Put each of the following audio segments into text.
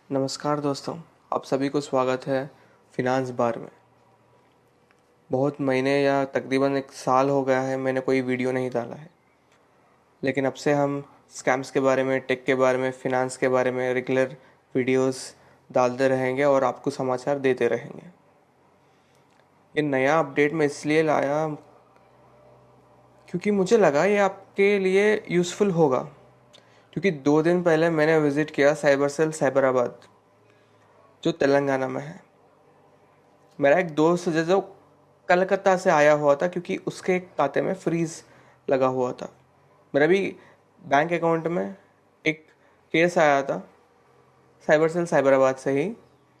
नमस्कार दोस्तों, आप सभी को स्वागत है फिनांस बार में। बहुत महीने या तकरीबन एक साल हो गया है मैंने कोई वीडियो नहीं डाला है, लेकिन अब से हम स्कैम्स के बारे में, टेक के बारे में, फिनांस के बारे में रेगुलर वीडियोस डालते रहेंगे और आपको समाचार देते रहेंगे। ये नया अपडेट मैं इसलिए लाया क्योंकि मुझे लगा ये आपके लिए यूज़फुल होगा, क्योंकि 2 दिन पहले मैंने विज़िट किया साइबर सेल साइबराबाद, जो तेलंगाना में है। मेरा एक दोस्त जो कलकत्ता से आया हुआ था, क्योंकि उसके खाते में फ्रीज लगा हुआ था। मेरा भी बैंक अकाउंट में एक केस आया था साइबर सेल साइबराबाद से ही,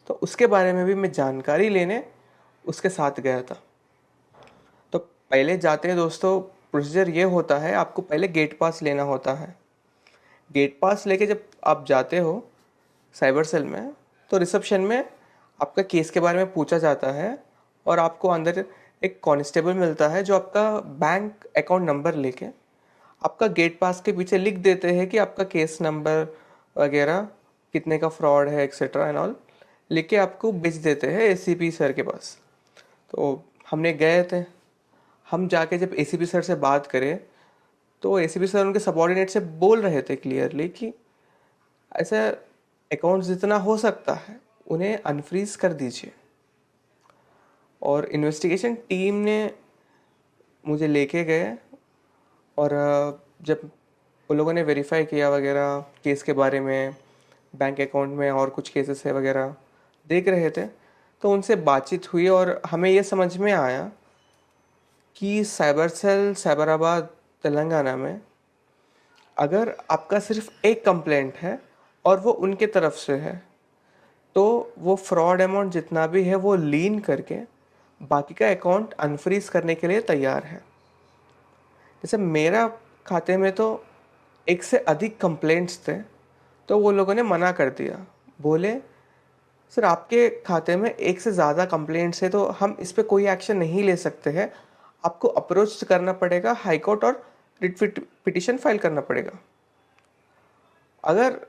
तो उसके बारे में भी मैं जानकारी लेने उसके साथ गया था। तो पहले जाते हैं दोस्तों, प्रोसीजर ये होता है, आपको पहले गेट पास लेना होता है। गेट पास लेके जब आप जाते हो साइबर सेल में, तो रिसेप्शन में आपका केस के बारे में पूछा जाता है और आपको अंदर एक कांस्टेबल मिलता है जो आपका बैंक अकाउंट नंबर लेके आपका गेट पास के पीछे लिख देते हैं कि आपका केस नंबर वगैरह, कितने का फ्रॉड है, एक्सेट्रा एंड ऑल लिख के आपको भेज देते हैं एसीपी सर के पास। तो हमने गए थे, हम जाके जब एसीपी सर से बात करें तो एसीपी सर उनके सबॉर्डिनेट से बोल रहे थे क्लियरली कि ऐसा अकाउंट जितना हो सकता है उन्हें अनफ्रीज कर दीजिए। और इन्वेस्टिगेशन टीम ने मुझे लेके गए और जब उन लोगों ने वेरीफाई किया वगैरह केस के बारे में, बैंक अकाउंट में और कुछ केसेस है वगैरह देख रहे थे, तो उनसे बातचीत हुई और हमें ये समझ में आया कि साइबर सेल साइबराबाद तेलंगाना में अगर आपका सिर्फ एक कंप्लेंट है और वो उनके तरफ से है, तो वो फ्रॉड अमाउंट जितना भी है वो लीन करके बाकी का अकाउंट अनफ्रीज करने के लिए तैयार है। जैसे मेरा खाते में तो एक से अधिक कंप्लेंट्स थे, तो वो लोगों ने मना कर दिया। बोले सर, आपके खाते में एक से ज़्यादा कंप्लेंट्स है तो हम इस पर कोई एक्शन नहीं ले सकते हैं, आपको अप्रोच करना पड़ेगा हाई कोर्ट और रिट पिटिशन फाइल करना पड़ेगा। अगर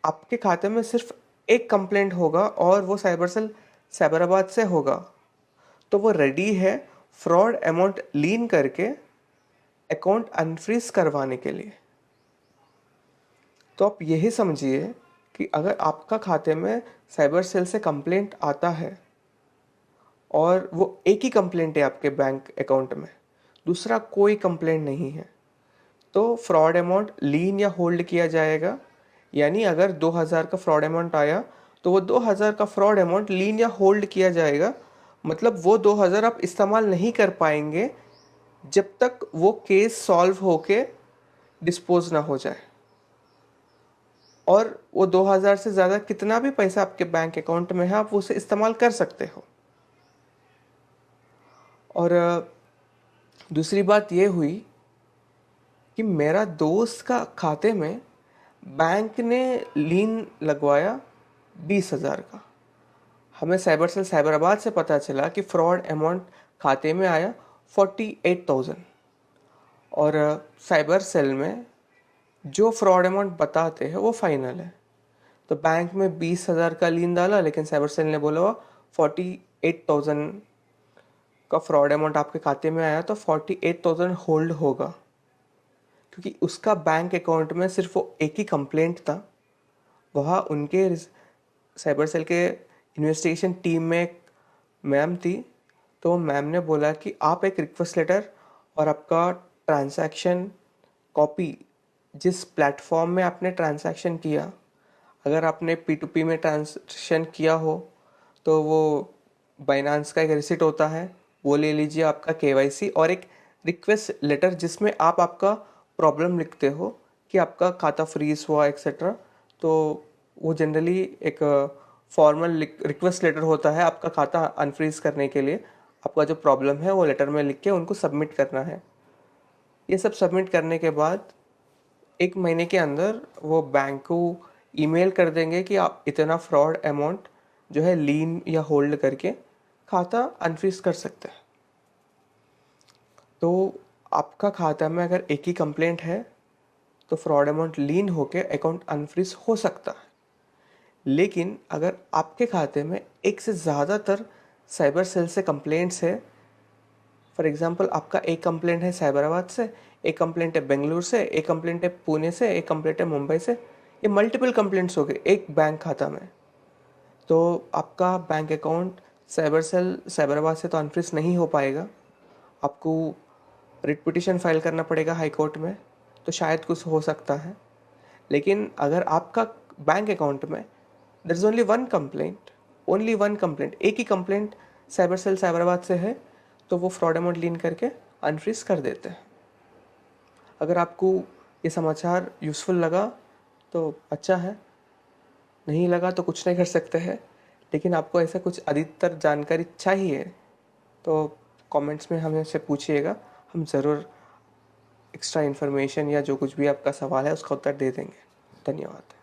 आपके खाते में सिर्फ एक कंप्लेंट होगा और वो साइबर सेल साइबराबाद से होगा, तो वो रेडी है फ्रॉड अमाउंट लीन करके अकाउंट अनफ्रीज करवाने के लिए। तो आप यही समझिए कि अगर आपका खाते में साइबर सेल से कंप्लेंट आता है और वो एक ही कंप्लेंट है आपके बैंक अकाउंट में, दूसरा कोई कंप्लेंट नहीं है, तो फ्रॉड अमाउंट लीन या होल्ड किया जाएगा। यानी अगर 2000 का फ्रॉड अमाउंट आया तो वो 2000 का फ्रॉड अमाउंट लीन या होल्ड किया जाएगा। मतलब वो 2000 आप इस्तेमाल नहीं कर पाएंगे जब तक वो केस सॉल्व होके डिस्पोज ना हो जाए। और वो 2000 से ज़्यादा कितना भी पैसा आपके बैंक अकाउंट में है, आप उसे इस्तेमाल कर सकते हो। और दूसरी बात ये हुई कि मेरा दोस्त का खाते में बैंक ने लीन लगवाया 20,000 का। हमें साइबर सेल साइबराबाद से पता चला कि फ्रॉड अमाउंट खाते में आया 48,000। और साइबर सेल में जो फ्रॉड अमाउंट बताते हैं वो फाइनल है। तो बैंक में 20,000 का लीन डाला, लेकिन साइबर सेल ने बोला वो 48,000 का फ्रॉड अमाउंट आपके खाते में आया, तो 48,000 होल्ड होगा, क्योंकि उसका बैंक अकाउंट में सिर्फ वो एक ही कंप्लेंट था। वहाँ उनके साइबर सेल के इन्वेस्टिगेशन टीम में एक मैम थी, तो मैम ने बोला कि आप एक रिक्वेस्ट लेटर और आपका ट्रांजैक्शन कॉपी, जिस प्लेटफॉर्म में आपने ट्रांजैक्शन किया, अगर आपने P2P में ट्रांजैक्शन किया हो तो वो बाइनांस का एक रिसिट होता है, वो ले लीजिए, आपका KYC और एक रिक्वेस्ट लेटर जिसमें आप आपका प्रॉब्लम लिखते हो कि आपका खाता फ्रीज हुआ एक्सेट्रा। तो वो जनरली एक फॉर्मल रिक्वेस्ट लेटर होता है आपका खाता अनफ्रीज करने के लिए। आपका जो प्रॉब्लम है वो लेटर में लिख के उनको सबमिट करना है। ये सब सबमिट करने के बाद 1 महीने के अंदर वो बैंक को ईमेल कर देंगे कि आप इतना फ्रॉड अमाउंट जो है लीन या होल्ड करके खाता अनफ्रीज कर सकते हैं। तो आपका खाता में अगर एक ही कंप्लेंट है तो फ्रॉड अमाउंट लीन होके अकाउंट अनफ्रीज हो सकता है। लेकिन अगर आपके खाते में एक से ज़्यादातर साइबर सेल से कंप्लेंट्स है, फॉर एग्जांपल आपका एक कंप्लेंट है साइबराबाद से, एक कंप्लेंट है बेंगलुरु से, एक कंप्लेंट है पुणे से, एक कंप्लेंट है मुंबई से, ये मल्टीपल कंप्लेंट्स हो गए एक बैंक खाता में, तो आपका bank account cyber cell Cyberabad से तो अनफ्रीज नहीं हो पाएगा। आपको रिट पिटिशन फाइल करना पड़ेगा हाई कोर्ट में, तो शायद कुछ हो सकता है। लेकिन अगर आपका बैंक अकाउंट में there is only one complaint, एक ही कंप्लेंट साइबर सेल साइबराबाद से है, तो वो फ्रॉड अमाउंट लीन करके अनफ्रीज कर देते हैं। अगर आपको ये समाचार यूज़फुल लगा तो अच्छा है, नहीं लगा तो कुछ नहीं कर सकते हैं। लेकिन आपको ऐसा कुछ अधिकतर जानकारी चाहिए तो कमेंट्स में हमें से पूछिएगा, हम ज़रूर एक्स्ट्रा इन्फॉर्मेशन या जो कुछ भी आपका सवाल है उसका उत्तर दे देंगे। धन्यवाद।